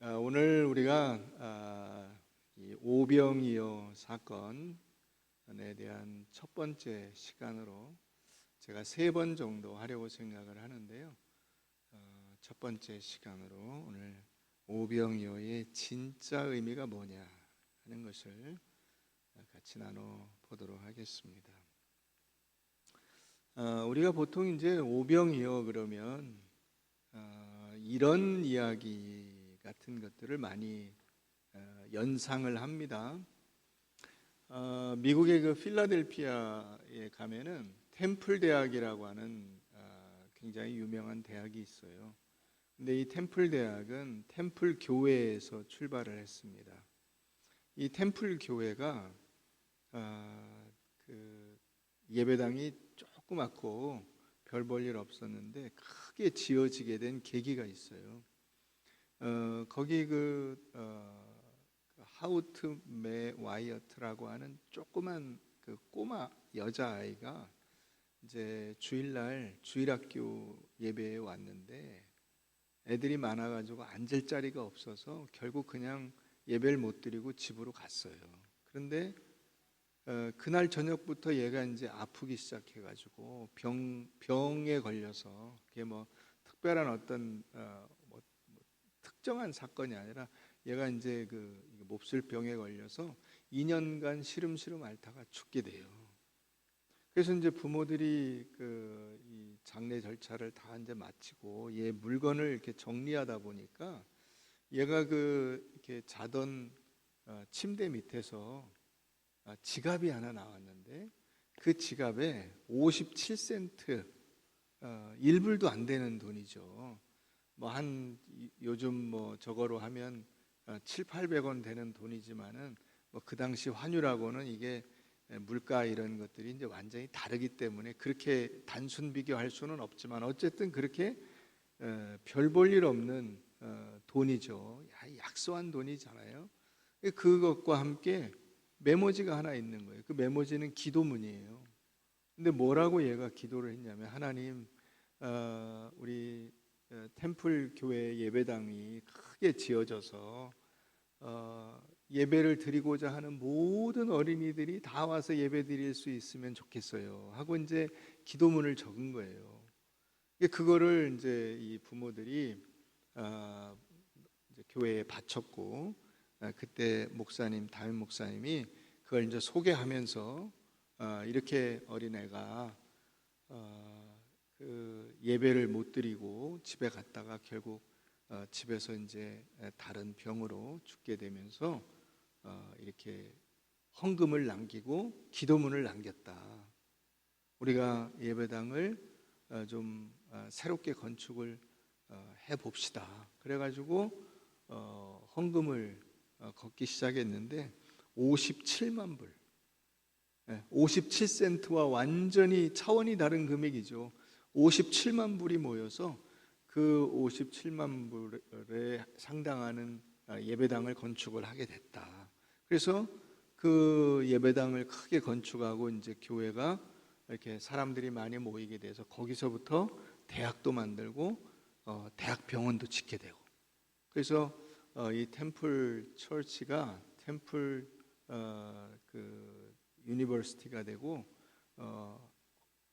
오늘 우리가 이 오병이어 사건에 대한 첫 번째 시간으로 제가 3번 정도 하려고 생각을 하는데요. 첫 번째 시간으로 오늘 오병이어의 진짜 의미가 뭐냐 하는 것을 같이 나눠 보도록 하겠습니다. 우리가 보통 이제 오병이어 그러면 이런 이야기 같은 것들을 많이 연상을 합니다. 미국의 그 필라델피아에 가면은 템플 대학이라고 하는 굉장히 유명한 대학이 있어요. 근데 이 템플 대학은 템플 교회에서 출발을 했습니다. 이 템플 교회가 그 예배당이 조그맣고 별 볼 일 없었는데 크게 지어지게 된 계기가 있어요. 거기 하우트 매 와이어트라고 하는 조그만 그 꼬마 여자아이가 이제 주일날 주일학교 예배에 왔는데 애들이 많아가지고 앉을 자리가 없어서 결국 그냥 예배를 못 드리고 집으로 갔어요. 그런데 그날 저녁부터 얘가 이제 아프기 시작해가지고 병에 걸려서 그게 뭐 특별한 어떤 특정한 사건이 아니라 얘가 이제 몹쓸 병에 걸려서 2년간 시름시름 앓다가 죽게 돼요. 그래서 이제 부모들이 이 장례 절차를 다 이제 마치고 얘 물건을 이렇게 정리하다 보니까 얘가 이렇게 자던 침대 밑에서 지갑이 하나 나왔는데 그 지갑에 57센트 1불도 안 되는 돈이죠. 요즘 저거로 하면 700~800원 되는 돈이지만은 그 당시 환율하고는 이게 물가 이런 것들이 이제 완전히 다르기 때문에 그렇게 단순 비교할 수는 없지만 어쨌든 그렇게 별 볼 일 없는 돈이죠. 약소한 돈이잖아요. 그것과 함께 메모지가 하나 있는 거예요. 그 메모지는 기도문이에요. 근데 뭐라고 얘가 기도를 했냐면, 하나님, 우리 템플 교회 예배당이 크게 지어져서 예배를 드리고자 하는 모든 어린이들이 다 와서 예배 드릴 수 있으면 좋겠어요 하고 이제 기도문을 적은 거예요. 그거를 이제 이 부모들이 이제 교회에 바쳤고, 그때 담임 목사님이 그걸 이제 소개하면서 이렇게 어린애가 그 예배를 못 드리고 집에 갔다가 결국 집에서 이제 다른 병으로 죽게 되면서 이렇게 헌금을 남기고 기도문을 남겼다. 우리가 예배당을 좀 새롭게 건축을 해 봅시다. 그래가지고 헌금을 걷기 시작했는데 57만 불, 57센트와 완전히 차원이 다른 금액이죠. 57만 불이 모여서 그 57만 불에 상당하는 예배당을 건축을 하게 됐다. 그래서 그 예배당을 크게 건축하고 이제 교회가 이렇게 사람들이 많이 모이게 돼서 거기서부터 대학도 만들고 대학병원도 짓게 되고, 그래서 이 템플 처치가 템플 유니버시티가 되고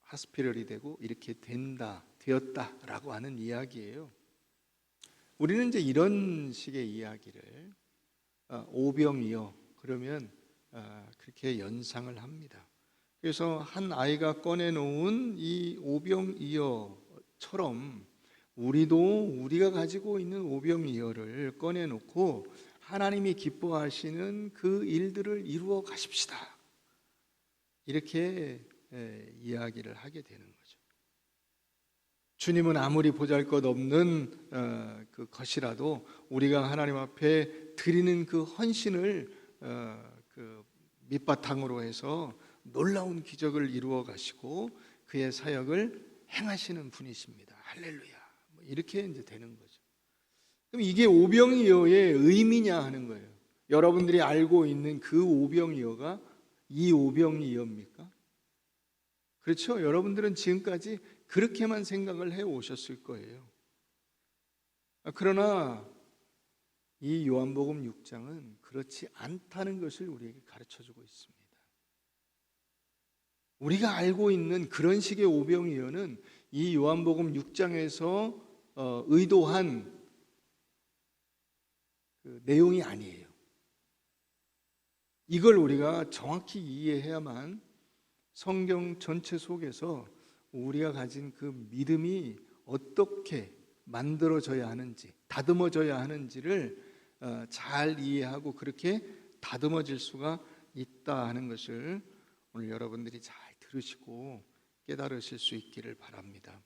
하스피럴이 되고 이렇게 되었다라고 하는 이야기예요. 우리는 이제 이런 식의 이야기를 오병이어 그러면 그렇게 연상을 합니다. 그래서 한 아이가 꺼내놓은 이 오병이어처럼 우리도 우리가 가지고 있는 오병이어를 꺼내놓고 하나님이 기뻐하시는 그 일들을 이루어 가십시다, 이렇게 이야기를 하게 되는 거죠. 주님은 아무리 보잘것없는 그 것이라도 우리가 하나님 앞에 드리는 그 헌신을 그 밑바탕으로 해서 놀라운 기적을 이루어 가시고 그의 사역을 행하시는 분이십니다. 할렐루야. 이렇게 이제 되는 거죠. 그럼 이게 오병이어의 의미냐 하는 거예요. 여러분들이 알고 있는 그 오병이어가 이 오병이어입니까? 그렇죠? 여러분들은 지금까지 그렇게만 생각을 해 오셨을 거예요. 그러나 이 요한복음 6장은 그렇지 않다는 것을 우리에게 가르쳐주고 있습니다. 우리가 알고 있는 그런 식의 오병이어는 이 요한복음 6장에서 의도한 그 내용이 아니에요. 이걸 우리가 정확히 이해해야만 성경 전체 속에서 우리가 가진 그 믿음이 어떻게 만들어져야 하는지, 다듬어져야 하는지를 잘 이해하고 그렇게 다듬어질 수가 있다 하는 것을 오늘 여러분들이 잘 들으시고 깨달으실 수 있기를 바랍니다.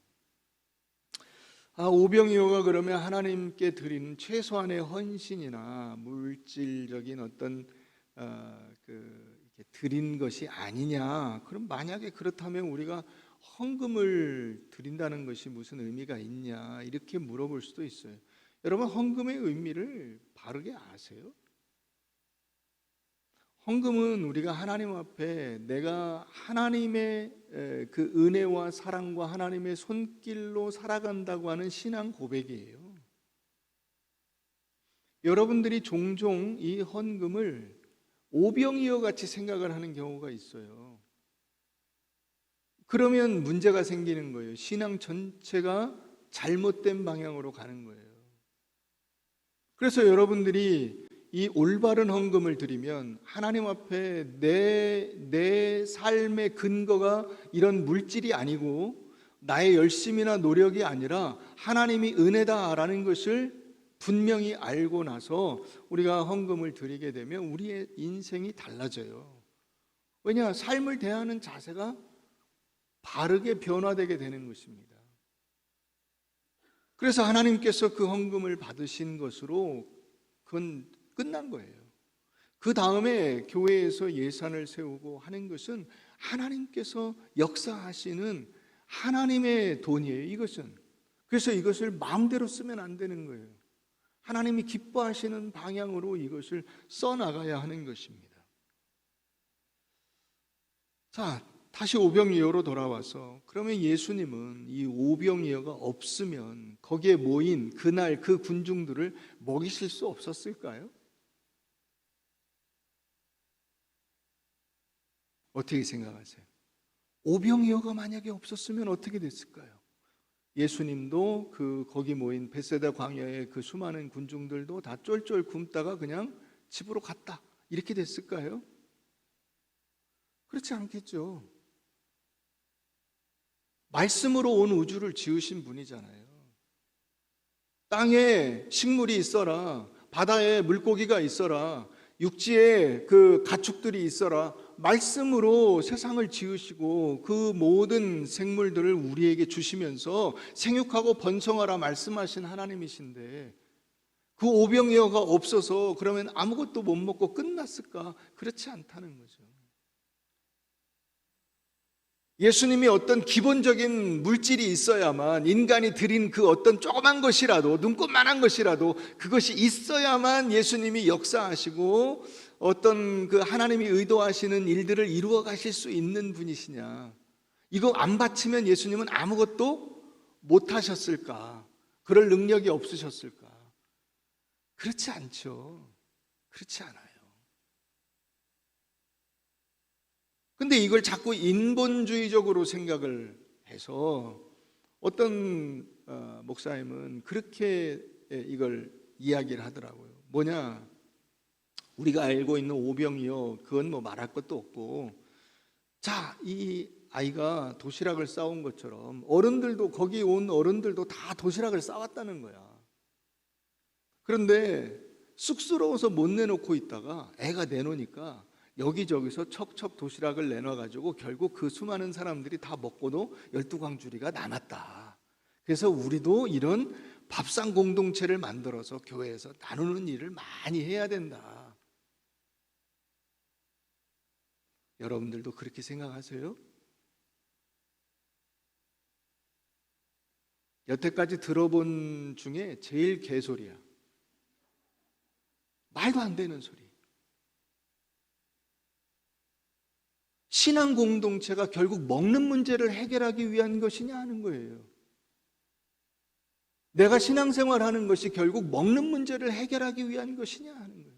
오병이어가 그러면 하나님께 드리는 최소한의 헌신이나 물질적인 어떤 이렇게 드린 것이 아니냐? 그럼 만약에 그렇다면 우리가 헌금을 드린다는 것이 무슨 의미가 있냐? 이렇게 물어볼 수도 있어요. 여러분, 헌금의 의미를 바르게 아세요? 헌금은 우리가 하나님 앞에 내가 하나님의 그 은혜와 사랑과 하나님의 손길로 살아간다고 하는 신앙 고백이에요. 여러분들이 종종 이 헌금을 오병이어 같이 생각을 하는 경우가 있어요. 그러면 문제가 생기는 거예요. 신앙 전체가 잘못된 방향으로 가는 거예요. 그래서 여러분들이 이 올바른 헌금을 드리면 하나님 앞에 내 삶의 근거가 이런 물질이 아니고 나의 열심이나 노력이 아니라 하나님이 은혜다라는 것을 분명히 알고 나서 우리가 헌금을 드리게 되면 우리의 인생이 달라져요. 왜냐? 삶을 대하는 자세가 바르게 변화되게 되는 것입니다. 그래서 하나님께서 그 헌금을 받으신 것으로 그건 끝난 거예요. 그 다음에 교회에서 예산을 세우고 하는 것은 하나님께서 역사하시는 하나님의 돈이에요. 이것은. 그래서 이것을 마음대로 쓰면 안 되는 거예요. 하나님이 기뻐하시는 방향으로 이것을 써나가야 하는 것입니다. 자, 다시 오병이어로 돌아와서 그러면 예수님은 이 오병이어가 없으면 거기에 모인 그날 그 군중들을 먹이실 수 없었을까요? 어떻게 생각하세요? 오병이어가 만약에 없었으면 어떻게 됐을까요? 예수님도 거기 모인 벳세다 광야의 그 수많은 군중들도 다 쫄쫄 굶다가 그냥 집으로 갔다. 이렇게 됐을까요? 그렇지 않겠죠. 말씀으로 온 우주를 지으신 분이잖아요. 땅에 식물이 있어라, 바다에 물고기가 있어라, 육지에 그 가축들이 있어라. 말씀으로 세상을 지으시고 그 모든 생물들을 우리에게 주시면서 생육하고 번성하라 말씀하신 하나님이신데 그 오병이어가 없어서 그러면 아무것도 못 먹고 끝났을까? 그렇지 않다는 거죠. 예수님이 어떤 기본적인 물질이 있어야만, 인간이 드린 그 어떤 조그만 것이라도, 눈꽃만한 것이라도 그것이 있어야만 예수님이 역사하시고 어떤 그 하나님이 의도하시는 일들을 이루어 가실 수 있는 분이시냐. 이거 안 바치면 예수님은 아무것도 못 하셨을까? 그럴 능력이 없으셨을까? 그렇지 않죠. 그렇지 않아요. 근데 이걸 자꾸 인본주의적으로 생각을 해서 어떤 목사님은 그렇게 이걸 이야기를 하더라고요. 뭐냐? 우리가 알고 있는 오병이어, 그건 뭐 말할 것도 없고, 자, 이 아이가 도시락을 싸온 것처럼 어른들도, 거기 온 어른들도 다 도시락을 싸왔다는 거야. 그런데 쑥스러워서 못 내놓고 있다가 애가 내놓으니까 여기저기서 척척 도시락을 내놔가지고 결국 그 수많은 사람들이 다 먹고도 12광주리가 남았다. 그래서 우리도 이런 밥상 공동체를 만들어서 교회에서 나누는 일을 많이 해야 된다. 여러분들도 그렇게 생각하세요? 여태까지 들어본 중에 제일 개소리야. 말도 안 되는 소리. 신앙 공동체가 결국 먹는 문제를 해결하기 위한 것이냐 하는 거예요. 내가 신앙생활하는 것이 결국 먹는 문제를 해결하기 위한 것이냐 하는 거예요.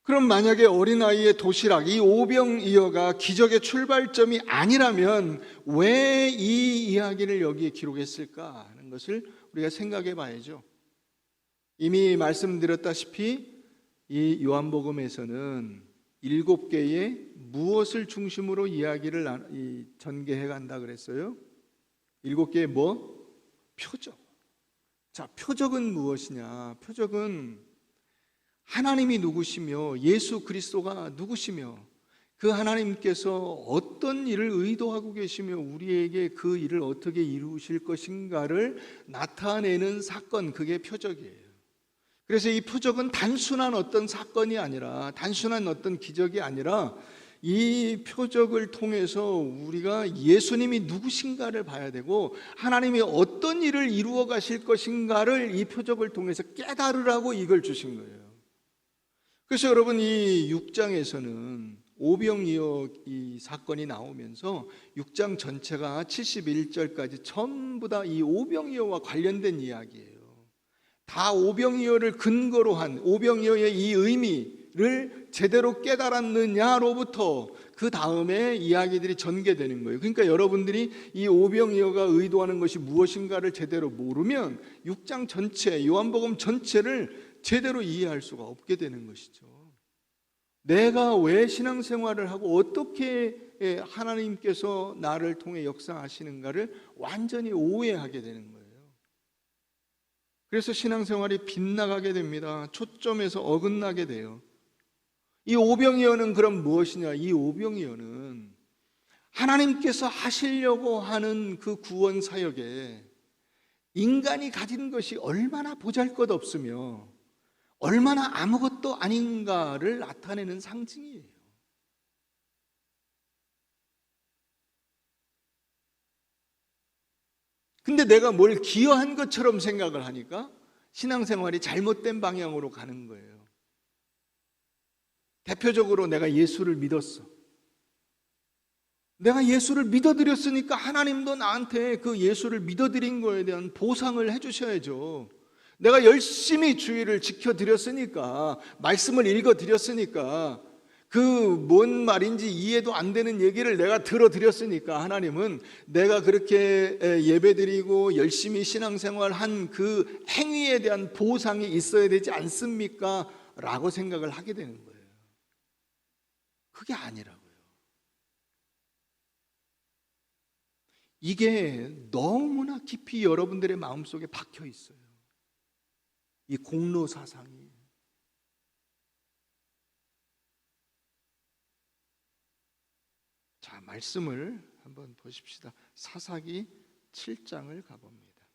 그럼 만약에 어린아이의 도시락, 이 오병이어가 기적의 출발점이 아니라면 왜 이 이야기를 여기에 기록했을까 하는 것을 우리가 생각해 봐야죠. 이미 말씀드렸다시피 이 요한복음에서는 7개의 무엇을 중심으로 이야기를 전개해 간다 그랬어요? 7개의 뭐? 표적. 자, 표적은 무엇이냐? 표적은 하나님이 누구시며 예수 그리스도가 누구시며 그 하나님께서 어떤 일을 의도하고 계시며 우리에게 그 일을 어떻게 이루실 것인가를 나타내는 사건, 그게 표적이에요. 그래서 이 표적은 단순한 어떤 사건이 아니라, 단순한 어떤 기적이 아니라 이 표적을 통해서 우리가 예수님이 누구신가를 봐야 되고 하나님이 어떤 일을 이루어 가실 것인가를 이 표적을 통해서 깨달으라고 이걸 주신 거예요. 그래서 여러분, 이 6장에서는 오병이어 이 사건이 나오면서 6장 전체가 71절까지 전부 다 이 오병이어와 관련된 이야기예요. 다 오병이어를 근거로 한, 오병이어의 이 의미를 제대로 깨달았느냐로부터 그 다음에 이야기들이 전개되는 거예요. 그러니까 여러분들이 이 오병이어가 의도하는 것이 무엇인가를 제대로 모르면 6장 전체, 요한복음 전체를 제대로 이해할 수가 없게 되는 것이죠. 내가 왜 신앙생활을 하고 어떻게 하나님께서 나를 통해 역사하시는가를 완전히 오해하게 되는 거예요. 그래서 신앙생활이 빗나가게 됩니다. 초점에서 어긋나게 돼요. 이 오병이어는 그럼 무엇이냐? 이 오병이어는 하나님께서 하시려고 하는 그 구원 사역에 인간이 가진 것이 얼마나 보잘것없으며 얼마나 아무것도 아닌가를 나타내는 상징이에요. 근데 내가 뭘 기여한 것처럼 생각을 하니까 신앙생활이 잘못된 방향으로 가는 거예요. 대표적으로 내가 예수를 믿었어. 내가 예수를 믿어드렸으니까 하나님도 나한테 그 예수를 믿어드린 거에 대한 보상을 해주셔야죠. 내가 열심히 주의를 지켜드렸으니까, 말씀을 읽어드렸으니까, 그 뭔 말인지 이해도 안 되는 얘기를 내가 들어드렸으니까 하나님은 내가 그렇게 예배드리고 열심히 신앙생활한 그 행위에 대한 보상이 있어야 되지 않습니까? 라고 생각을 하게 되는 거예요. 그게 아니라고요. 이게 너무나 깊이 여러분들의 마음속에 박혀 있어요. 이 공로 사상이. 자, 말씀을 한번 보십시다. 사사기 7장을 가봅니다.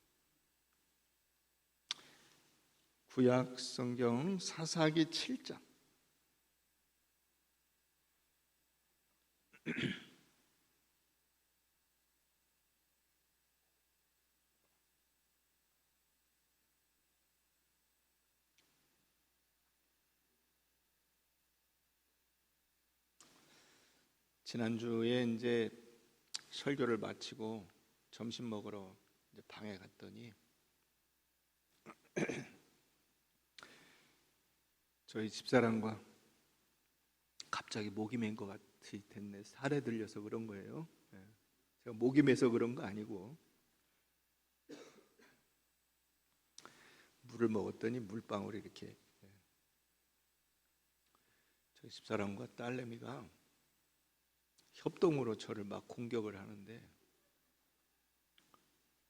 구약 성경 사사기 7장. 지난주에 이제 설교를 마치고 점심 먹으러 이제 방에 갔더니 저희 집사람과 갑자기 목이 맨 것 같이 됐네. 살에 들려서 그런 거예요. 제가 목이 매서 그런 거 아니고 물을 먹었더니 물방울이 이렇게. 저희 집사람과 딸내미가 협동으로 저를 막 공격을 하는데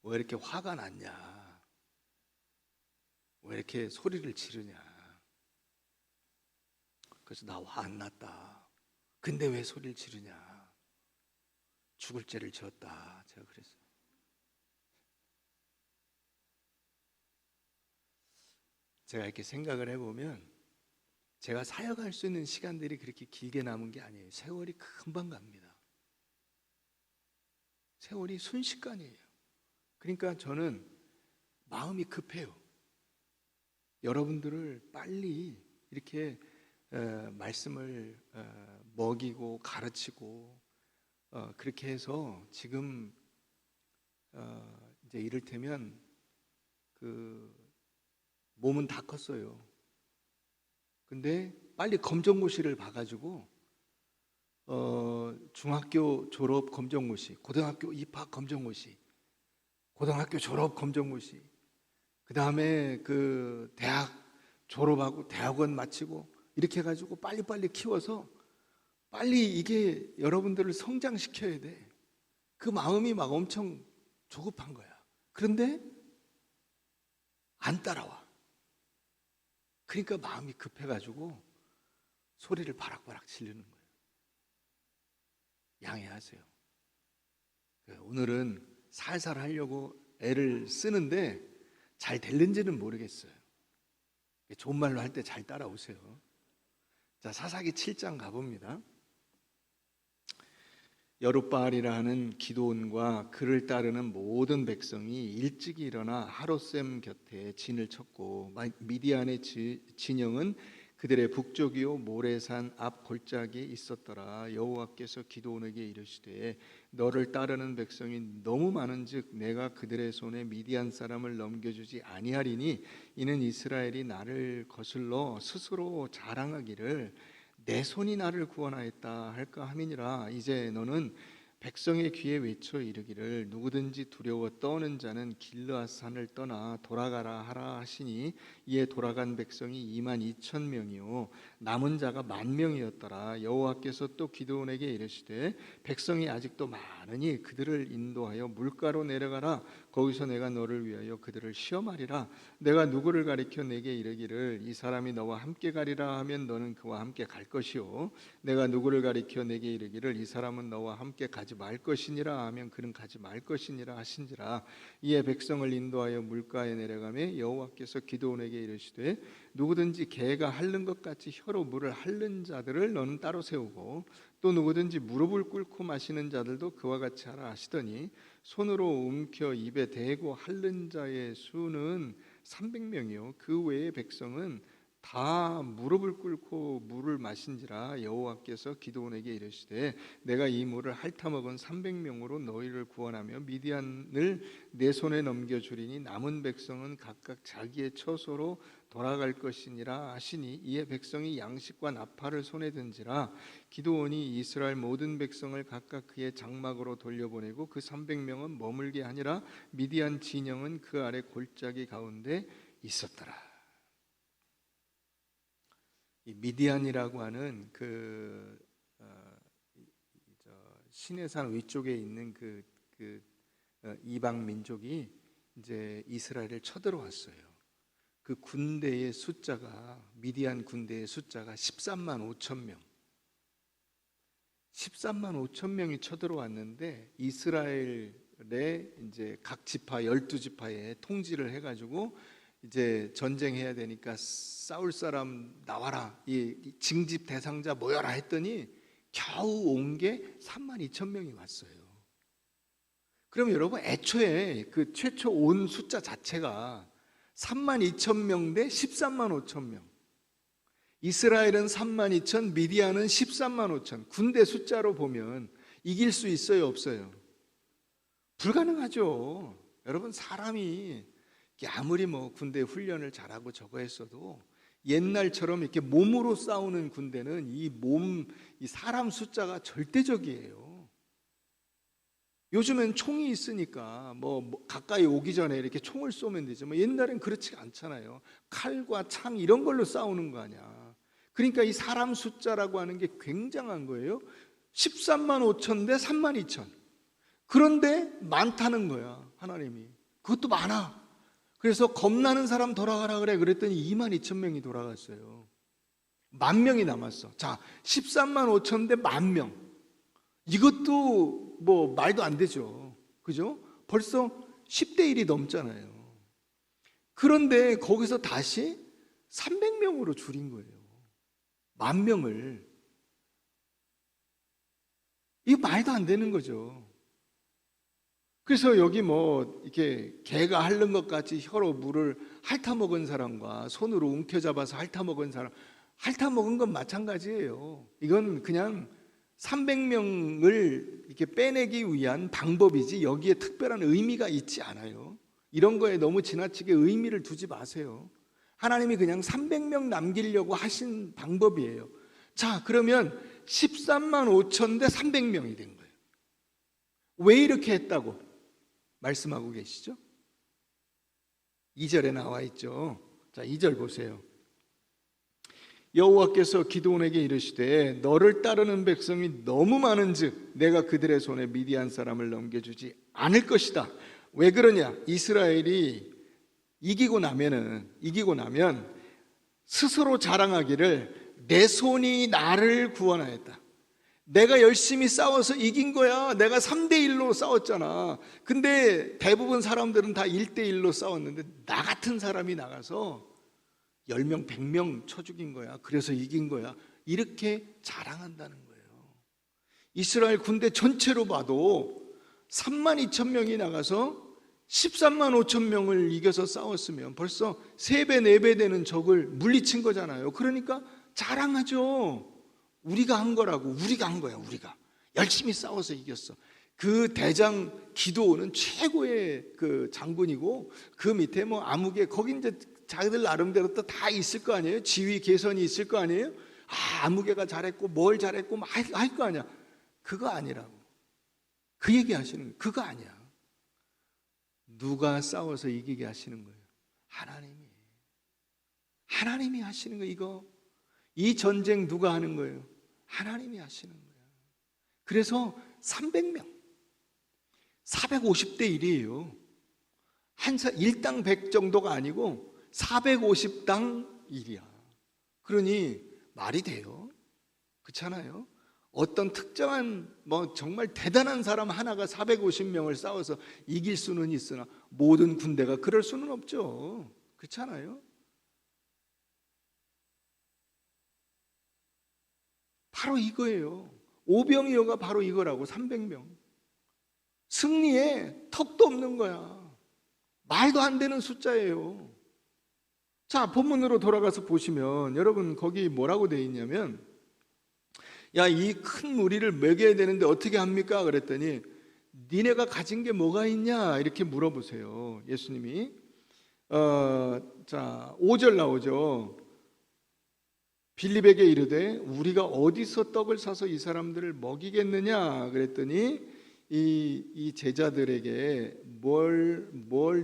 왜 이렇게 화가 났냐? 왜 이렇게 소리를 지르냐? 그래서 나 화 안 났다. 근데 왜 소리를 지르냐? 죽을 죄를 지었다. 제가 그랬어요. 제가 이렇게 생각을 해보면 제가 사역할 수 있는 시간들이 그렇게 길게 남은 게 아니에요. 세월이 금방 갑니다. 세월이 순식간이에요. 그러니까 저는 마음이 급해요. 여러분들을 빨리 이렇게 말씀을 먹이고 가르치고 그렇게 해서 지금 이제 이를테면 그 몸은 다 컸어요. 근데 빨리 검정고시를 봐가지고 중학교 졸업 검정고시, 고등학교 입학 검정고시, 고등학교 졸업 검정고시, 그 다음에 그 대학 졸업하고 대학원 마치고 이렇게 해가지고 빨리빨리 키워서 빨리 이게 여러분들을 성장시켜야 돼. 그 마음이 막 엄청 조급한 거야. 그런데 안 따라와. 그러니까 마음이 급해가지고 소리를 바락바락 지르는 거예요. 양해하세요. 오늘은 살살 하려고 애를 쓰는데 잘 될는지는 모르겠어요. 좋은 말로 할 때 잘 따라오세요. 자, 사사기 7장 가봅니다. 여룻바알이라 하는 기드온과 그를 따르는 모든 백성이 일찍이 일어나 하롯셈 곁에 진을 쳤고 미디안의 진영은 그들의 북쪽이요 모래산 앞 골짜기에 있었더라. 여호와께서 기드온에게 이르시되 너를 따르는 백성이 너무 많은즉 내가 그들의 손에 미디안 사람을 넘겨주지 아니하리니 이는 이스라엘이 나를 거슬러 스스로 자랑하기를 내 손이 나를 구원하였다 할까 함이니라. 이제 너는 백성의 귀에 외쳐 이르기를 누구든지 두려워 떠오는 자는 길르앗 산을 떠나 돌아가라 하라 하시니 이에 돌아간 백성이 22,000명이요 남은 자가 10,000명이었더라. 여호와께서 또 기드온에게 이르시되 백성이 아직도 많으니 그들을 인도하여 물가로 내려가라. 거기서 내가 너를 위하여 그들을 시험하리라. 내가 누구를 가리켜 내게 이르기를 이 사람이 너와 함께 가리라 하면 너는 그와 함께 갈 것이요 내가 누구를 가리켜 내게 이르기를 이 사람은 너와 함께 가지 말 것이니라 하면 그는 가지 말 것이니라 하신지라. 이에 백성을 인도하여 물가에 내려가매 여호와께서 기드온에게 이르시되 누구든지 개가 핥는 것 같이 혀로 물을 핥는 자들을 너는 따로 세우고 또 누구든지 무릎을 꿇고 마시는 자들도 그와 같이 하라 하시더니 손으로 움켜 입에 대고 핥는 자의 수는 300명이요 그 외의 백성은 다 무릎을 꿇고 물을 마신지라. 여호와께서 기드온에게 이르시되 내가 이 물을 핥아먹은 300명으로 너희를 구원하며 미디안을 내 손에 넘겨주리니 남은 백성은 각각 자기의 처소로 돌아갈 것이니라 하시니 이에 백성이 양식과 나팔을 손에 든지라. 기드온이 이스라엘 모든 백성을 각각 그의 장막으로 돌려보내고 그 300명은 머물게 하니라. 미디안 진영은 그 아래 골짜기 가운데 있었더라. 이 미디안이라고 하는 그 시내산 위쪽에 있는 그 이방 민족이 이제 이스라엘을 쳐들어왔어요. 그 군대의 숫자가 미디안 군대의 숫자가 13만 5천 명. 13만 5천 명이 쳐들어왔는데 이스라엘의 이제 각 지파 12지파에 통지를 해가지고 이제 전쟁해야 되니까 싸울 사람 나와라, 이 징집 대상자 모여라 했더니 겨우 온 게 3만 2천 명이 왔어요. 그럼 여러분 애초에 그 최초 온 숫자 자체가 3만 2천 명 대 13만 5천 명. 이스라엘은 3만 2천, 미디안은 13만 5천. 군대 숫자로 보면 이길 수 있어요, 없어요? 불가능하죠. 여러분 사람이 아무리 뭐 군대 훈련을 잘하고 저거 했어도 옛날처럼 이렇게 몸으로 싸우는 군대는 이 사람 숫자가 절대적이에요. 요즘엔 총이 있으니까 뭐 가까이 오기 전에 이렇게 총을 쏘면 되죠. 뭐 옛날엔 그렇지가 않잖아요. 칼과 창 이런 걸로 싸우는 거 아니야. 그러니까 이 사람 숫자라고 하는 게 굉장한 거예요. 13만 5천 대 3만 2천. 그런데 많다는 거야, 하나님이. 그것도 많아. 그래서 겁나는 사람 돌아가라 그랬더니 2만 2천 명이 돌아갔어요. 10,000명이 남았어. 자, 13만 5천 대 10,000명. 이것도 뭐 말도 안 되죠. 그죠? 벌써 10대 1이 넘잖아요. 그런데 거기서 다시 300명으로 줄인 거예요. 10,000명을. 이거 말도 안 되는 거죠. 그래서 여기 뭐 이렇게 개가 핥는 것 같이 혀로 물을 핥아먹은 사람과 손으로 움켜잡아서 핥아먹은 사람, 핥아먹은 건 마찬가지예요. 이건 그냥 300명을 이렇게 빼내기 위한 방법이지 여기에 특별한 의미가 있지 않아요. 이런 거에 너무 지나치게 의미를 두지 마세요. 하나님이 그냥 300명 남기려고 하신 방법이에요. 자, 그러면 13만 5천 대 300명이 된 거예요. 왜 이렇게 했다고 말씀하고 계시죠? 2절에 나와 있죠. 자, 2절 보세요. 여호와께서 기드온에게 이르시되 너를 따르는 백성이 너무 많은즉 내가 그들의 손에 미디안 사람을 넘겨주지 않을 것이다. 왜 그러냐? 이스라엘이 이기고 나면 스스로 자랑하기를 내 손이 나를 구원하였다. 내가 열심히 싸워서 이긴 거야. 내가 3대1로 싸웠잖아. 근데 대부분 사람들은 다 1대1로 싸웠는데 나 같은 사람이 나가서 10명, 100명 쳐 죽인 거야. 그래서 이긴 거야. 이렇게 자랑한다는 거예요. 이스라엘 군대 전체로 봐도 3만 2천 명이 나가서 13만 5천 명을 이겨서 싸웠으면 벌써 3배, 4배 되는 적을 물리친 거잖아요. 그러니까 자랑하죠. 우리가 한 거라고. 우리가 한 거야. 우리가 열심히 싸워서 이겼어. 그 대장 기드온은 최고의 그 장군이고 그 밑에 뭐 아무개 거기 이제 자기들 나름대로 또 다 있을 거 아니에요. 지위 개선이 있을 거 아니에요. 아무개가 잘했고 뭘 잘했고 할 거 아니야. 그거 아니라고. 그 얘기 하시는 거예요. 그거 아니야. 누가 싸워서 이기게 하시는 거예요? 하나님이 하시는 거예요. 이거 이 전쟁 누가 하는 거예요? 하나님이 하시는 거예요. 그래서 300명 450대 1이에요. 일당 100 정도가 아니고 450당 1이야. 그러니 말이 돼요? 그렇잖아요? 어떤 특정한 뭐 정말 대단한 사람 하나가 450명을 싸워서 이길 수는 있으나 모든 군대가 그럴 수는 없죠. 그렇잖아요? 바로 이거예요. 오병이어가 바로 이거라고. 300명 승리에 턱도 없는 거야. 말도 안 되는 숫자예요. 자, 본문으로 돌아가서 보시면 여러분 거기 뭐라고 돼 있냐면 야, 이 큰 무리를 먹여야 되는데 어떻게 합니까? 그랬더니 니네가 가진 게 뭐가 있냐? 이렇게 물어보세요. 예수님이 자 5절 나오죠. 빌립에게 이르되 우리가 어디서 떡을 사서 이 사람들을 먹이겠느냐? 그랬더니 이 제자들에게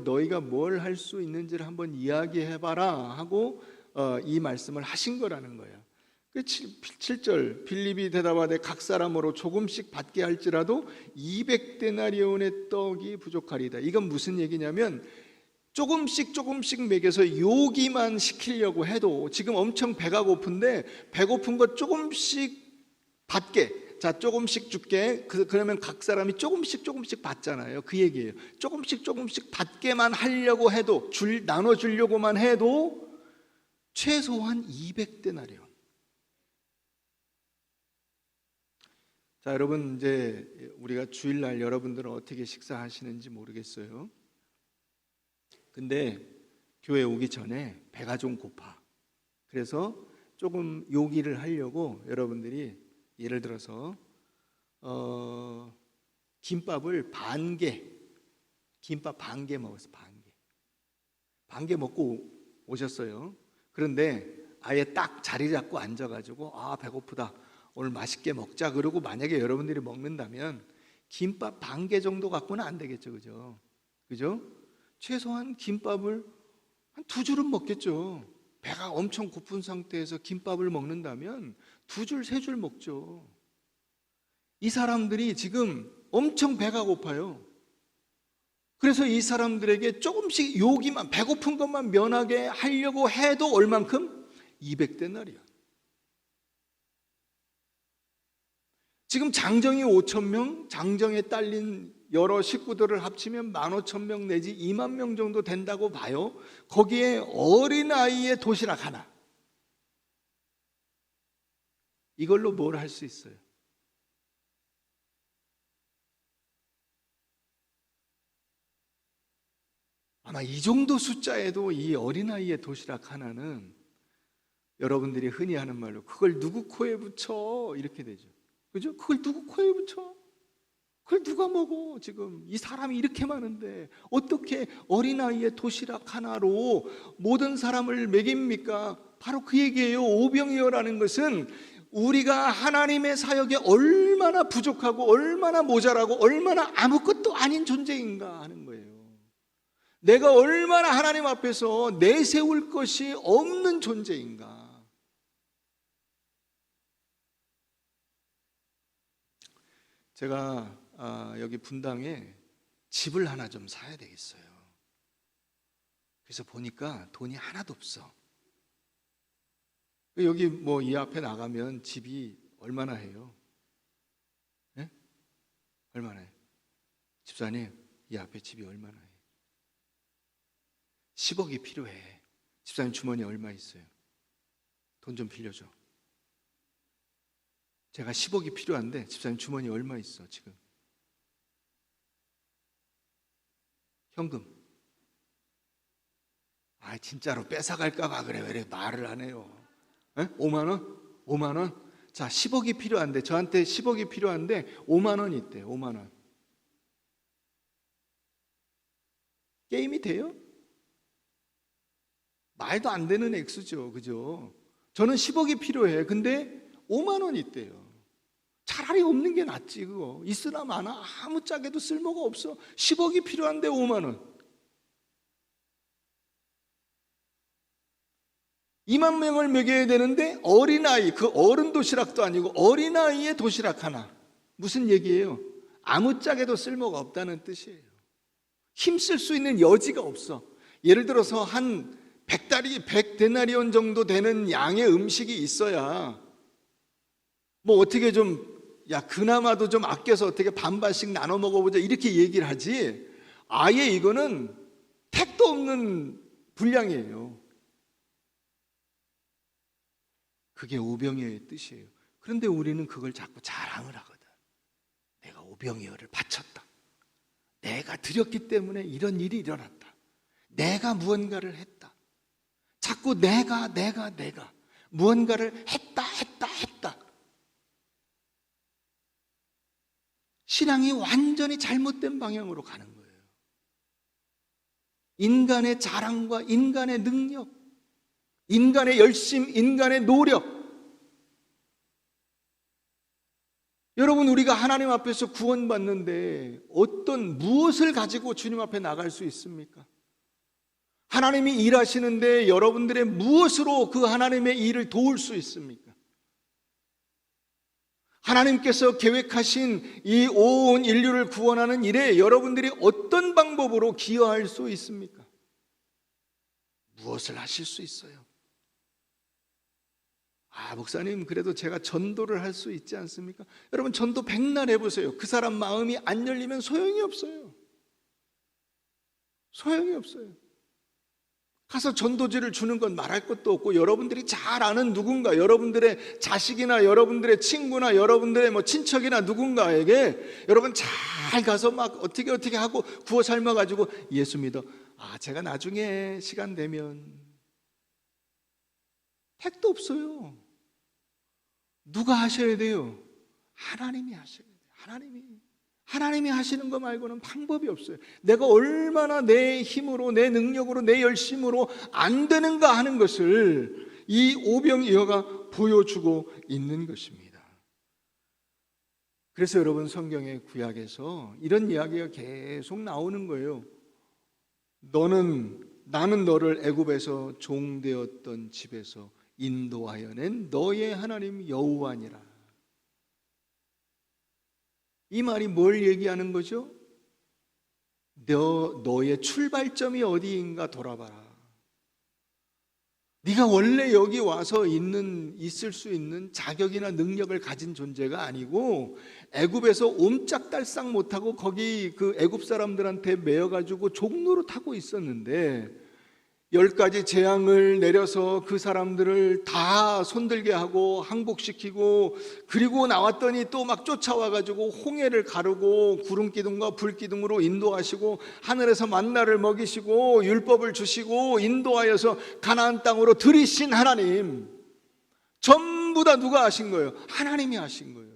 너희가 뭘 할 수 있는지를 한번 이야기해봐라 하고 이 말씀을 하신 거라는 거예요. 7절 빌립이 대답하되 각 사람으로 조금씩 받게 할지라도 200데나리온의 떡이 부족하리다. 이건 무슨 얘기냐면 조금씩 먹여서 요기만 시키려고 해도 지금 엄청 배가 고픈데 배고픈 거 조금씩 받게. 자, 조금씩 줄게. 그러면 각 사람이 조금씩 받잖아요. 그 얘기예요. 조금씩 받게만 하려고 해도 나눠주려고만 해도 최소한 200데나리온. 자, 여러분 이제 우리가 주일날 여러분들은 어떻게 식사하시는지 모르겠어요. 근데 교회 오기 전에 배가 좀 고파. 그래서 조금 요기를 하려고 여러분들이 예를 들어서 김밥을 김밥 반 개 먹었어. 반 개 먹고 오셨어요. 그런데 아예 딱 자리 잡고 앉아가지고 배고프다. 오늘 맛있게 먹자. 그러고 만약에 여러분들이 먹는다면 김밥 반 개 정도 갖고는 안 되겠죠. 그죠? 최소한 김밥을 한 2줄은 먹겠죠. 배가 엄청 고픈 상태에서 김밥을 먹는다면 2줄, 3줄 먹죠. 이 사람들이 지금 엄청 배가 고파요. 그래서 이 사람들에게 조금씩 요기만, 배고픈 것만 면하게 하려고 해도 얼만큼? 200데나리온. 지금 장정이 5,000명, 장정에 딸린 여러 식구들을 합치면 15,000명 내지 2만 명 정도 된다고 봐요. 거기에 어린아이의 도시락 하나. 이걸로 뭘 할 수 있어요? 아마 이 정도 숫자에도 이 어린아이의 도시락 하나는 여러분들이 흔히 하는 말로 그걸 누구 코에 붙여? 이렇게 되죠. 그죠? 그걸 누구 코에 붙여? 그걸 누가 먹어? 지금 이 사람이 이렇게 많은데 어떻게 어린아이의 도시락 하나로 모든 사람을 먹입니까? 바로 그 얘기예요. 오병이어라는 것은 우리가 하나님의 사역에 얼마나 부족하고 얼마나 모자라고 얼마나 아무것도 아닌 존재인가 하는 거예요. 내가 얼마나 하나님 앞에서 내세울 것이 없는 존재인가. 제가 여기 분당에 집을 하나 좀 사야 되겠어요. 그래서 보니까 돈이 하나도 없어. 여기 뭐 이 앞에 나가면 집이 얼마나 해요? 네? 얼마나 해요? 집사님, 이 앞에 집이 얼마나 해요? 10억이 필요해. 집사님 주머니에 얼마 있어요? 돈 좀 빌려줘. 제가 10억이 필요한데 집사님 주머니에 얼마 있어 지금? 현금. 진짜로 뺏어갈까 봐 그래. 왜 말을 안 해요? 5만 원? 5만 원? 자, 10억이 필요한데, 저한테 10억이 필요한데 5만 원 있대. 5만 원. 게임이 돼요? 말도 안 되는 액수죠. 그죠? 저는 10억이 필요해. 근데 5만 원 있대요. 차라리 없는 게 낫지. 그거 있으나 마나 아무짝에도 쓸모가 없어. 10억이 필요한데 5만 원. 2만 명을 먹여야 되는데 어린아이, 그 어른 도시락도 아니고 어린아이의 도시락 하나. 무슨 얘기예요? 아무짝에도 쓸모가 없다는 뜻이에요. 힘쓸 수 있는 여지가 없어. 예를 들어서 한 100데나리온 정도 되는 양의 음식이 있어야 뭐 어떻게 좀, 그나마도 좀 아껴서 어떻게 반반씩 나눠 먹어보자 이렇게 얘기를 하지, 아예 이거는 택도 없는 분량이에요. 그게 오병이어의 뜻이에요. 그런데 우리는 그걸 자꾸 자랑을 하거든. 내가 오병이어를 바쳤다. 내가 드렸기 때문에 이런 일이 일어났다. 내가 무언가를 했다. 자꾸 내가 무언가를 했다. 신앙이 완전히 잘못된 방향으로 가는 거예요. 인간의 자랑과 인간의 능력, 인간의 열심, 인간의 노력. 여러분, 우리가 하나님 앞에서 구원받는데 무엇을 가지고 주님 앞에 나갈 수 있습니까? 하나님이 일하시는데 여러분들의 무엇으로 그 하나님의 일을 도울 수 있습니까? 하나님께서 계획하신 이 온 인류를 구원하는 일에 여러분들이 어떤 방법으로 기여할 수 있습니까? 무엇을 하실 수 있어요? 목사님, 그래도 제가 전도를 할 수 있지 않습니까? 여러분, 전도 백날 해보세요. 그 사람 마음이 안 열리면 소용이 없어요. 소용이 없어요. 가서 전도지를 주는 건 말할 것도 없고, 여러분들이 잘 아는 누군가, 여러분들의 자식이나 여러분들의 친구나 여러분들의 친척이나 누군가에게 여러분 잘 가서 막 어떻게 하고 구워 삶아가지고 예수 믿어. 제가 나중에 시간 되면. 택도 없어요. 누가 하셔야 돼요? 하나님이 하셔야 돼요. 하나님이 하시는 거 말고는 방법이 없어요. 내가 얼마나 내 힘으로, 내 능력으로, 내 열심으로 안 되는가 하는 것을 이 오병이어가 보여주고 있는 것입니다. 그래서 여러분, 성경의 구약에서 이런 이야기가 계속 나오는 거예요. 나는 너를 애굽에서 종되었던 집에서 인도하여 낸 너의 하나님 여호와니라. 이 말이 뭘 얘기하는 거죠? 너의 출발점이 어디인가 돌아봐라. 네가 원래 여기 와서 있을 수 있는 자격이나 능력을 가진 존재가 아니고 애굽에서 옴짝달싹 못하고 거기 그 애굽 사람들한테 매여가지고 종노릇하고 있었는데 10가지 재앙을 내려서 그 사람들을 다 손들게 하고 항복시키고, 그리고 나왔더니 또 막 쫓아와가지고 홍해를 가르고 구름기둥과 불기둥으로 인도하시고 하늘에서 만나를 먹이시고 율법을 주시고 인도하여서 가나안 땅으로 들이신 하나님, 전부 다 누가 하신 거예요? 하나님이 하신 거예요.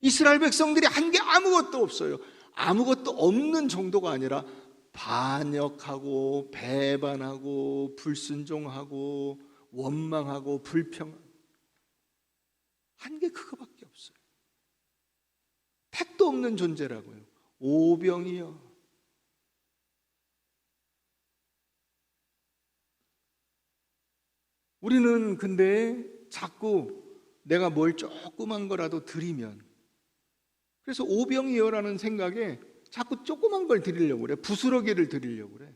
이스라엘 백성들이 한 게 아무것도 없어요. 아무것도 없는 정도가 아니라 반역하고 배반하고 불순종하고 원망하고 불평, 한 게 그거밖에 없어요. 택도 없는 존재라고요. 오병이어. 우리는 근데 자꾸 내가 뭘 조그만 거라도 드리면, 그래서 오병이어라는 생각에 자꾸 조그만 걸 드리려고 그래. 부스러기를 드리려고 그래.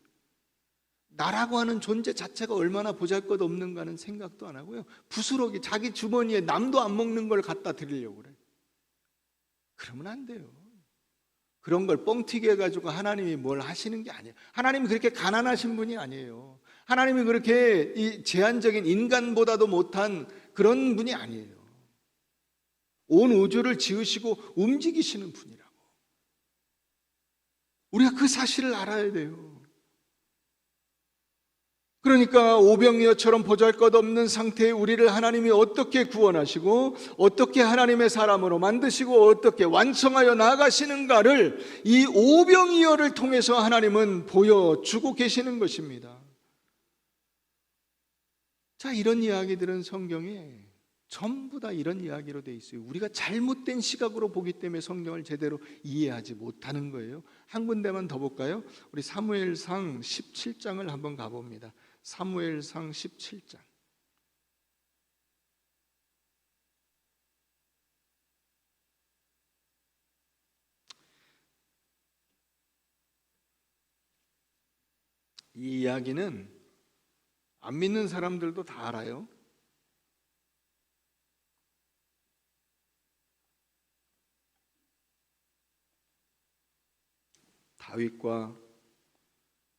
나라고 하는 존재 자체가 얼마나 보잘것없는가는 생각도 안 하고요. 부스러기, 자기 주머니에 남도 안 먹는 걸 갖다 드리려고 그래. 그러면 안 돼요. 그런 걸 뻥튀기 해가지고 하나님이 뭘 하시는 게 아니에요. 하나님이 그렇게 가난하신 분이 아니에요. 하나님이 그렇게 이 제한적인 인간보다도 못한 그런 분이 아니에요. 온 우주를 지으시고 움직이시는 분이라고. 우리가 그 사실을 알아야 돼요. 그러니까 오병이어처럼 보잘것없는 상태의 우리를 하나님이 어떻게 구원하시고 어떻게 하나님의 사람으로 만드시고 어떻게 완성하여 나가시는가를 이 오병이어를 통해서 하나님은 보여주고 계시는 것입니다. 자, 이런 이야기들은 성경에 전부 다 이런 이야기로 돼 있어요. 우리가 잘못된 시각으로 보기 때문에 성경을 제대로 이해하지 못하는 거예요. 한 군데만 더 볼까요? 우리 사무엘상 17장을 한번 가봅니다. 사무엘상 17장. 이 이야기는 안 믿는 사람들도 다 알아요. 다윗과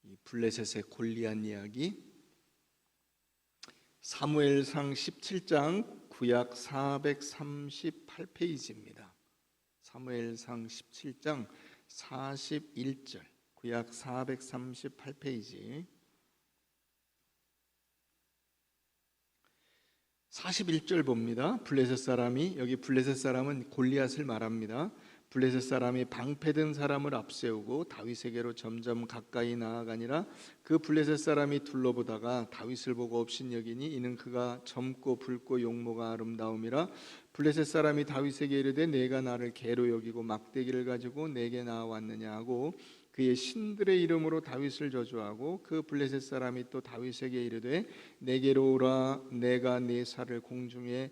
이 블레셋의 골리앗 이야기. 사무엘상 17장 구약 438페이지입니다. 사무엘상 17장 41절, 구약 438페이지. 41절 봅니다. 블레셋 사람이, 여기 블레셋 사람은 골리앗을 말합니다. 블레셋 사람이 방패든 사람을 앞세우고 다윗에게로 점점 가까이 나아가니라. 그 블레셋 사람이 둘러보다가 다윗을 보고 업신여기니 이는 그가 젊고 붉고 용모가 아름다움이라. 블레셋 사람이 다윗에게 이르되 내가 나를 개로 여기고 막대기를 가지고 내게 나아왔느냐 하고 그의 신들의 이름으로 다윗을 저주하고 그 블레셋 사람이 또 다윗에게 이르되 내게로 오라. 내가 네 살을 공중에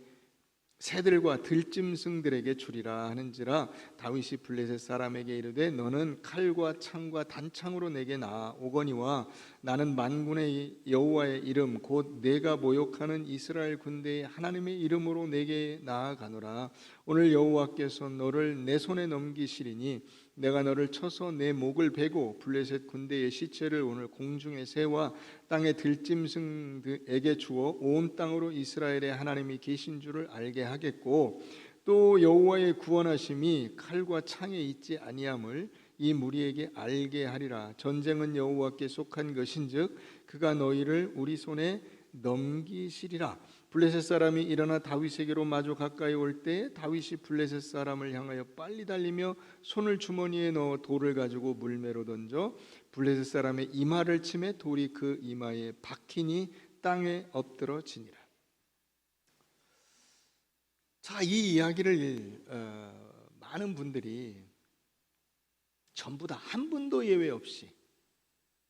새들과 들짐승들에게 주리라 하는지라. 다윗이 블레셋 사람에게 이르되 너는 칼과 창과 단창으로 내게 나아오거니와 나는 만군의 여호와의 이름 곧 내가 모욕하는 이스라엘 군대의 하나님의 이름으로 내게 나아가노라. 오늘 여호와께서 너를 내 손에 넘기시리니 내가 너를 쳐서 내 목을 베고 블레셋 군대의 시체를 오늘 공중의 새와 땅의 들짐승에게 주어 온 땅으로 이스라엘의 하나님이 계신 줄을 알게 하겠고 또 여호와의 구원하심이 칼과 창에 있지 아니함을 이 무리에게 알게 하리라. 전쟁은 여호와께 속한 것인즉 그가 너희를 우리 손에 넘기시리라. 블레셋 사람이 일어나 다윗에게로 마주 가까이 올 때 다윗이 블레셋 사람을 향하여 빨리 달리며 손을 주머니에 넣어 돌을 가지고 물매로 던져 블레셋 사람의 이마를 치매 돌이 그 이마에 박히니 땅에 엎드러지니라. 자, 이 이야기를 많은 분들이 전부 다 한 분도 예외 없이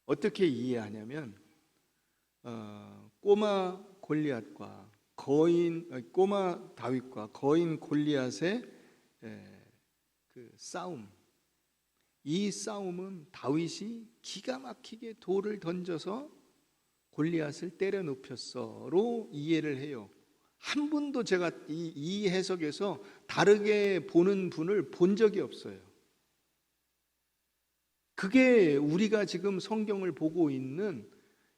어떻게 이해하냐면 꼬마 골리앗과 꼬마 다윗과 거인 골리앗의 그 싸움, 이 싸움은 다윗이 기가 막히게 돌을 던져서 골리앗을 때려 눕혔어로 이해를 해요. 한 분도 제가 이 해석에서 다르게 보는 분을 본 적이 없어요. 그게 우리가 지금 성경을 보고 있는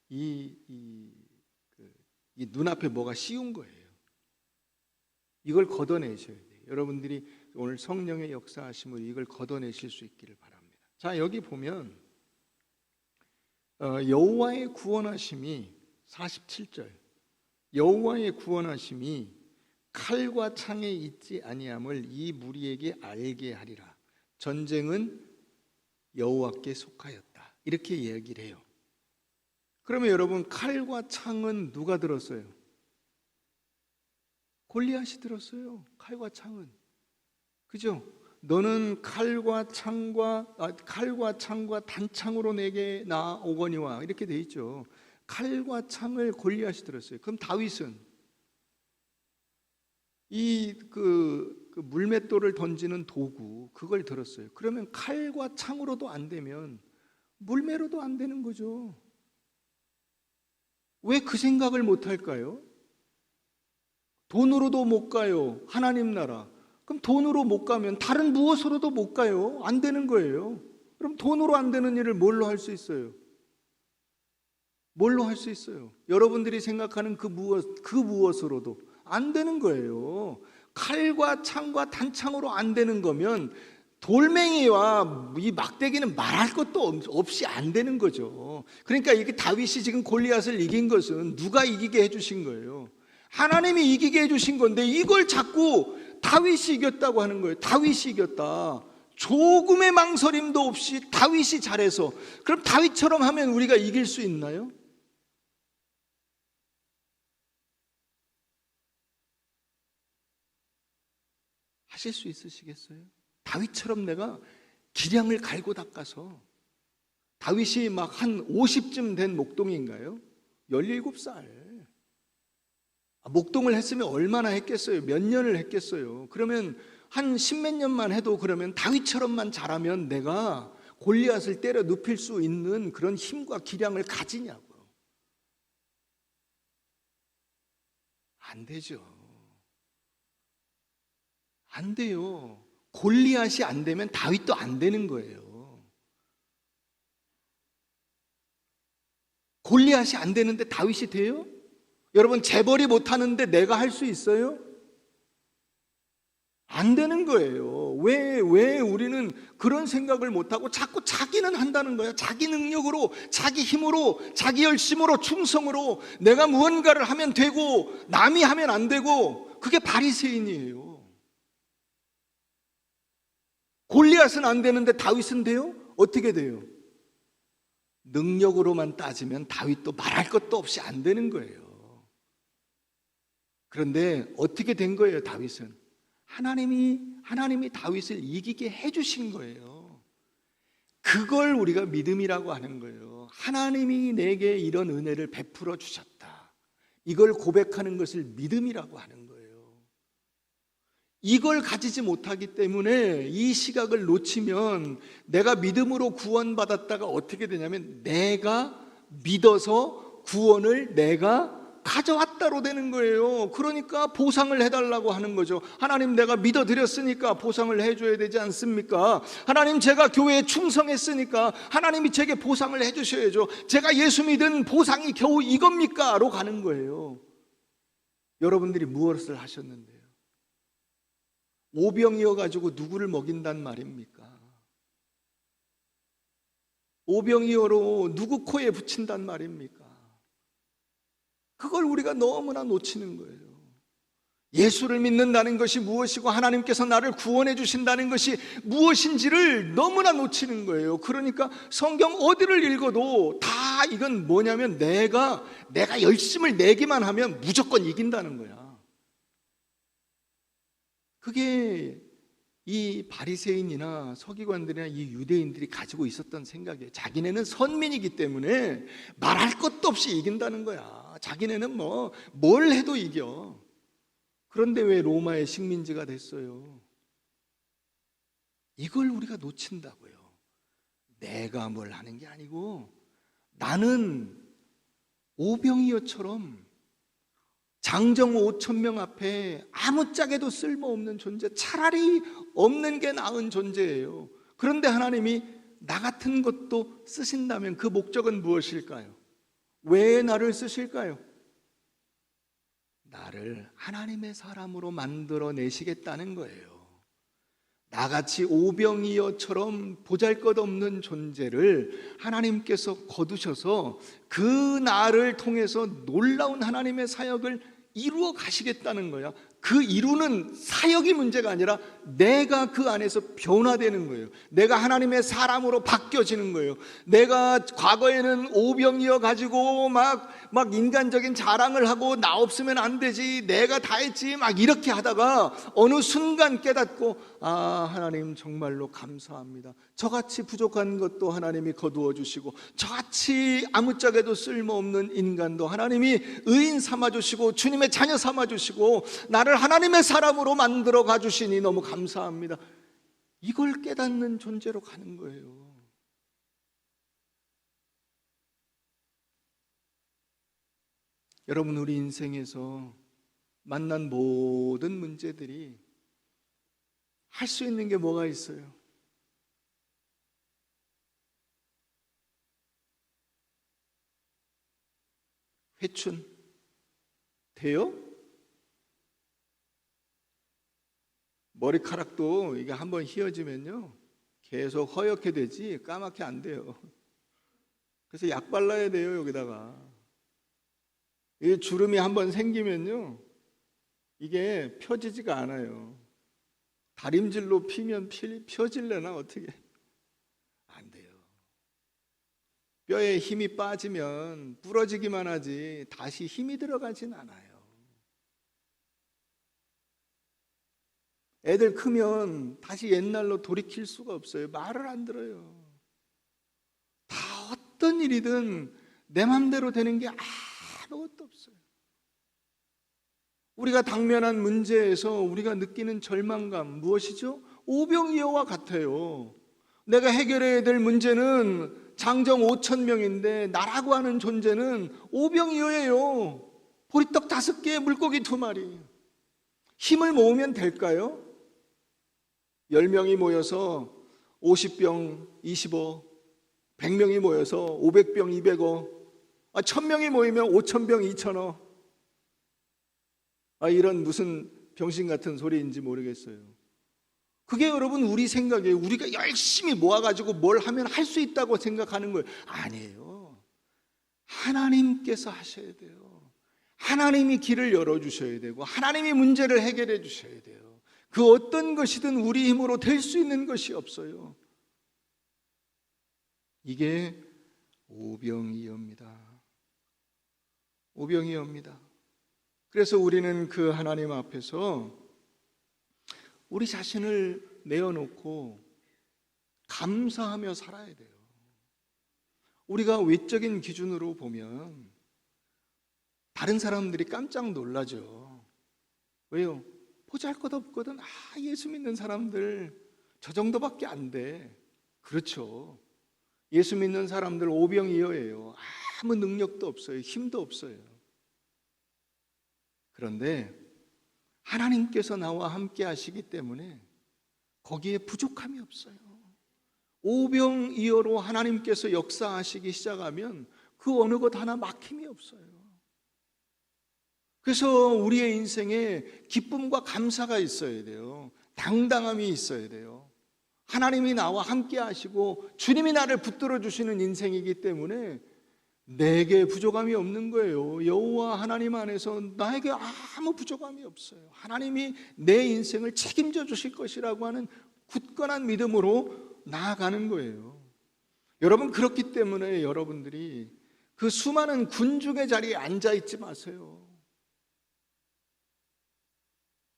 이 눈앞에 뭐가 씌운 거예요. 이걸 걷어내셔야 돼요. 여러분들이 오늘 성령의 역사하심으로 이걸 걷어내실 수 있기를 바랍니다. 자, 여기 보면 여호와의 구원하심이 47절 여호와의 구원하심이 칼과 창에 있지 아니함을 이 무리에게 알게 하리라. 전쟁은 여호와께 속하였다. 이렇게 이야기를 해요. 그러면 여러분, 칼과 창은 누가 들었어요? 골리앗이 들었어요. 칼과 창은. 그죠? 너는 칼과 창과 단창으로 내게 나오거니와, 이렇게 돼 있죠. 칼과 창을 골리앗이 들었어요. 그럼 다윗은 그 물맷돌을 던지는 도구, 그걸 들었어요. 그러면 칼과 창으로도 안 되면 물매로도 안 되는 거죠. 왜 그 생각을 못 할까요? 돈으로도 못 가요, 하나님 나라. 그럼 돈으로 못 가면 다른 무엇으로도 못 가요. 안 되는 거예요. 그럼 돈으로 안 되는 일을 뭘로 할 수 있어요? 뭘로 할 수 있어요? 여러분들이 생각하는 그 무엇으로도 안 되는 거예요. 칼과 창과 단창으로 안 되는 거면 돌멩이와 이 막대기는 말할 것도 없이 안 되는 거죠. 그러니까 이게 다윗이 지금 골리앗을 이긴 것은 누가 이기게 해주신 거예요? 하나님이 이기게 해주신 건데, 이걸 자꾸 다윗이 이겼다고 하는 거예요. 다윗이 이겼다. 조금의 망설임도 없이 다윗이 잘해서. 그럼 다윗처럼 하면 우리가 이길 수 있나요? 하실 수 있으시겠어요? 다윗처럼 내가 기량을 갈고 닦아서, 다윗이 막 한 50쯤 된 목동인가요? 17살. 목동을 했으면 얼마나 했겠어요? 몇 년을 했겠어요? 그러면 한 10몇 년만 해도, 그러면 다윗처럼만 잘하면 내가 골리앗을 때려 눕힐 수 있는 그런 힘과 기량을 가지냐고요. 안 되죠. 안 돼요. 골리앗이 안 되면 다윗도 안 되는 거예요. 골리앗이 안 되는데 다윗이 돼요? 여러분, 재벌이 못하는데 내가 할 수 있어요? 안 되는 거예요. 왜 우리는 그런 생각을 못하고 자꾸 자기는 한다는 거야. 자기 능력으로, 자기 힘으로, 자기 열심으로, 충성으로 내가 무언가를 하면 되고 남이 하면 안 되고, 그게 바리새인이에요. 골리앗은 안 되는데 다윗은 돼요? 어떻게 돼요? 능력으로만 따지면 다윗도 말할 것도 없이 안 되는 거예요. 그런데 어떻게 된 거예요? 다윗은 하나님이 다윗을 이기게 해주신 거예요. 그걸 우리가 믿음이라고 하는 거예요. 하나님이 내게 이런 은혜를 베풀어 주셨다, 이걸 고백하는 것을 믿음이라고 하는 거예요. 이걸 가지지 못하기 때문에 이 시각을 놓치면 내가 믿음으로 구원받았다가 어떻게 되냐면, 내가 믿어서 구원을 내가 가져왔다로 되는 거예요. 그러니까 보상을 해달라고 하는 거죠. 하나님, 내가 믿어드렸으니까 보상을 해줘야 되지 않습니까? 하나님, 제가 교회에 충성했으니까 하나님이 제게 보상을 해주셔야죠. 제가 예수 믿은 보상이 겨우 이겁니까? 로 가는 거예요. 여러분들이 무엇을 하셨는데요? 오병이어가지고 누구를 먹인단 말입니까? 오병이어로 누구 코에 붙인단 말입니까? 그걸 우리가 너무나 놓치는 거예요. 예수를 믿는다는 것이 무엇이고 하나님께서 나를 구원해 주신다는 것이 무엇인지를 너무나 놓치는 거예요. 그러니까 성경 어디를 읽어도 다 이건 뭐냐면, 내가 열심을 내기만 하면 무조건 이긴다는 거야. 그게 이 바리새인이나 서기관들이나 이 유대인들이 가지고 있었던 생각이에요. 자기네는 선민이기 때문에 말할 것도 없이 이긴다는 거야. 자기네는 뭘 해도 이겨. 그런데 왜 로마의 식민지가 됐어요? 이걸 우리가 놓친다고요. 내가 뭘 하는 게 아니고, 나는 오병이어처럼 장정호 5,000명 앞에 아무짝에도 쓸모없는 존재, 차라리 없는 게 나은 존재예요. 그런데 하나님이 나 같은 것도 쓰신다면 그 목적은 무엇일까요? 왜 나를 쓰실까요? 나를 하나님의 사람으로 만들어내시겠다는 거예요. 나같이 오병이어처럼 보잘것없는 존재를 하나님께서 거두셔서 그 나를 통해서 놀라운 하나님의 사역을 이루어 가시겠다는 거야. 그 이루는 사역이 문제가 아니라 내가 그 안에서 변화되는 거예요. 내가 하나님의 사람으로 바뀌어지는 거예요. 내가 과거에는 오병이어 가지고 막 인간적인 자랑을 하고 나 없으면 안 되지, 내가 다 했지, 막 이렇게 하다가 어느 순간 깨닫고, 아, 하나님 정말로 감사합니다. 저같이 부족한 것도 하나님이 거두어 주시고, 저같이 아무짝에도 쓸모없는 인간도 하나님이 의인 삼아 주시고 주님의 자녀 삼아 주시고 나를 하나님의 사람으로 만들어 가주시니 너무 감사합니다. 이걸 깨닫는 존재로 가는 거예요. 여러분, 우리 인생에서 만난 모든 문제들이 할 수 있는 게 뭐가 있어요? 회춘 돼요? 머리카락도 이게 한번 휘어지면요 계속 허옇게 되지 까맣게 안 돼요. 그래서 약 발라야 돼요. 여기다가 이 주름이 한번 생기면요 이게 펴지지가 않아요. 다림질로 피면 펴질래나 어떻게? 안 돼요. 뼈에 힘이 빠지면 부러지기만 하지 다시 힘이 들어가진 않아요. 애들 크면 다시 옛날로 돌이킬 수가 없어요. 말을 안 들어요. 다 어떤 일이든 내 맘대로 되는 게 아무것도 없어요. 우리가 당면한 문제에서 우리가 느끼는 절망감 무엇이죠? 오병이어와 같아요. 내가 해결해야 될 문제는 장정 5,000명인데 나라고 하는 존재는 오병이어예요. 보리떡 5개, 물고기 2마리. 힘을 모으면 될까요? 10명이 모여서 50병 20억, 100명이 모여서 500병 200억, 1000명이 모이면 5000병 2000억. 이런 무슨 병신 같은 소리인지 모르겠어요. 그게 여러분 우리 생각이에요. 우리가 열심히 모아가지고 뭘 하면 할 수 있다고 생각하는 거예요. 아니에요. 하나님께서 하셔야 돼요. 하나님이 길을 열어주셔야 되고 하나님이 문제를 해결해 주셔야 돼요. 그 어떤 것이든 우리 힘으로 될 수 있는 것이 없어요. 이게 오병이어입니다. 오병이어입니다. 그래서 우리는 그 하나님 앞에서 우리 자신을 내어놓고 감사하며 살아야 돼요. 우리가 외적인 기준으로 보면 다른 사람들이 깜짝 놀라죠. 왜요? 보잘것없거든. 예수 믿는 사람들 저 정도밖에 안 돼. 그렇죠. 예수 믿는 사람들 오병이어예요. 아무 능력도 없어요. 힘도 없어요. 그런데 하나님께서 나와 함께 하시기 때문에 거기에 부족함이 없어요. 오병이어로 하나님께서 역사하시기 시작하면 그 어느 것 하나 막힘이 없어요. 그래서 우리의 인생에 기쁨과 감사가 있어야 돼요. 당당함이 있어야 돼요. 하나님이 나와 함께 하시고 주님이 나를 붙들어 주시는 인생이기 때문에 내게 부족함이 없는 거예요. 여호와 하나님 안에서 나에게 아무 부족함이 없어요. 하나님이 내 인생을 책임져 주실 것이라고 하는 굳건한 믿음으로 나아가는 거예요. 여러분, 그렇기 때문에 여러분들이 그 수많은 군중의 자리에 앉아 있지 마세요.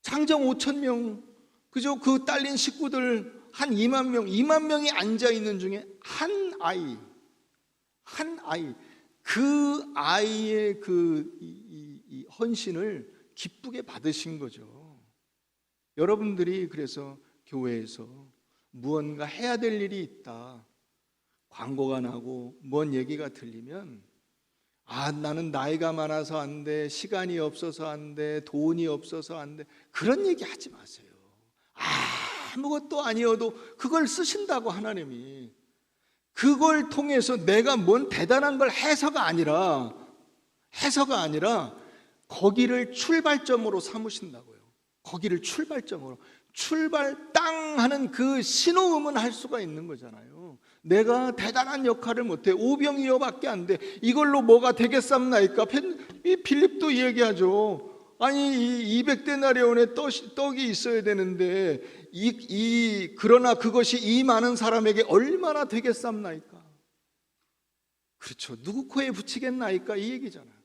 장정 5,000명, 그저 그 딸린 식구들 한 2만 명이 앉아 있는 중에 한 아이, 그 아이의 이 헌신을 기쁘게 받으신 거죠. 여러분들이 그래서 교회에서 무언가 해야 될 일이 있다, 광고가 나고 뭔 얘기가 들리면 나는 나이가 많아서 안 돼, 시간이 없어서 안 돼, 돈이 없어서 안 돼, 그런 얘기 하지 마세요. 아무것도 아니어도 그걸 쓰신다고 하나님이. 그걸 통해서 내가 뭔 대단한 걸 해서가 아니라 거기를 출발점으로 삼으신다고요. 거기를 출발점으로, 출발 땅 하는 그 신호음은 할 수가 있는 거잖아요. 내가 대단한 역할을 못해, 오병이어밖에 안 돼, 이걸로 뭐가 되겠삼나이까? 이 빌립도 얘기하죠. 아니 이 200데나리온의 떡이 있어야 되는데 그러나 그것이 이 많은 사람에게 얼마나 되겠삼나이까? 그렇죠. 누구 코에 붙이겠나이까? 이 얘기잖아요.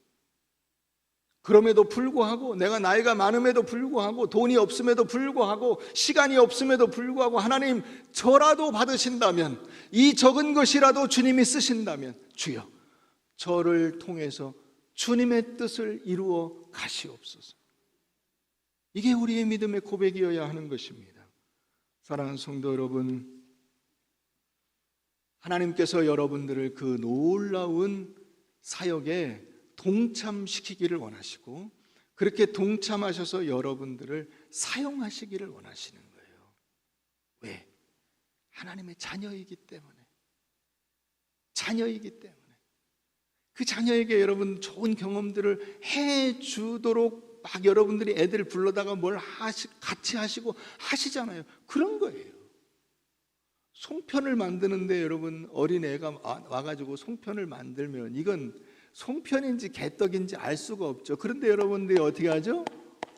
그럼에도 불구하고, 내가 나이가 많음에도 불구하고, 돈이 없음에도 불구하고, 시간이 없음에도 불구하고, 하나님 저라도 받으신다면, 이 적은 것이라도 주님이 쓰신다면, 주여 저를 통해서 주님의 뜻을 이루어 가시옵소서. 이게 우리의 믿음의 고백이어야 하는 것입니다. 사랑하는 성도 여러분, 하나님께서 여러분들을 그 놀라운 사역에 동참시키기를 원하시고, 그렇게 동참하셔서 여러분들을 사용하시기를 원하시는 거예요. 왜? 하나님의 자녀이기 때문에. 자녀이기 때문에. 그 자녀에게 여러분 좋은 경험들을 해주도록 막 여러분들이 애들 불러다가 같이 하시고 하시잖아요. 그런 거예요. 송편을 만드는데 여러분, 어린애가 와가지고 송편을 만들면 이건 송편인지 개떡인지 알 수가 없죠. 그런데 여러분들이 어떻게 하죠?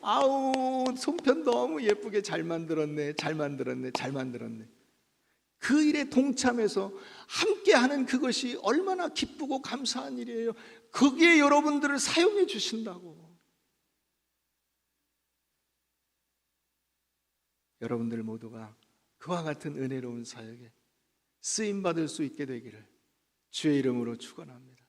아우, 송편 너무 예쁘게 잘 만들었네, 잘 만들었네, 잘 만들었네. 그 일에 동참해서 함께하는 그것이 얼마나 기쁘고 감사한 일이에요. 거기에 여러분들을 사용해 주신다고. 여러분들 모두가 그와 같은 은혜로운 사역에 쓰임받을 수 있게 되기를 주의 이름으로 축원합니다.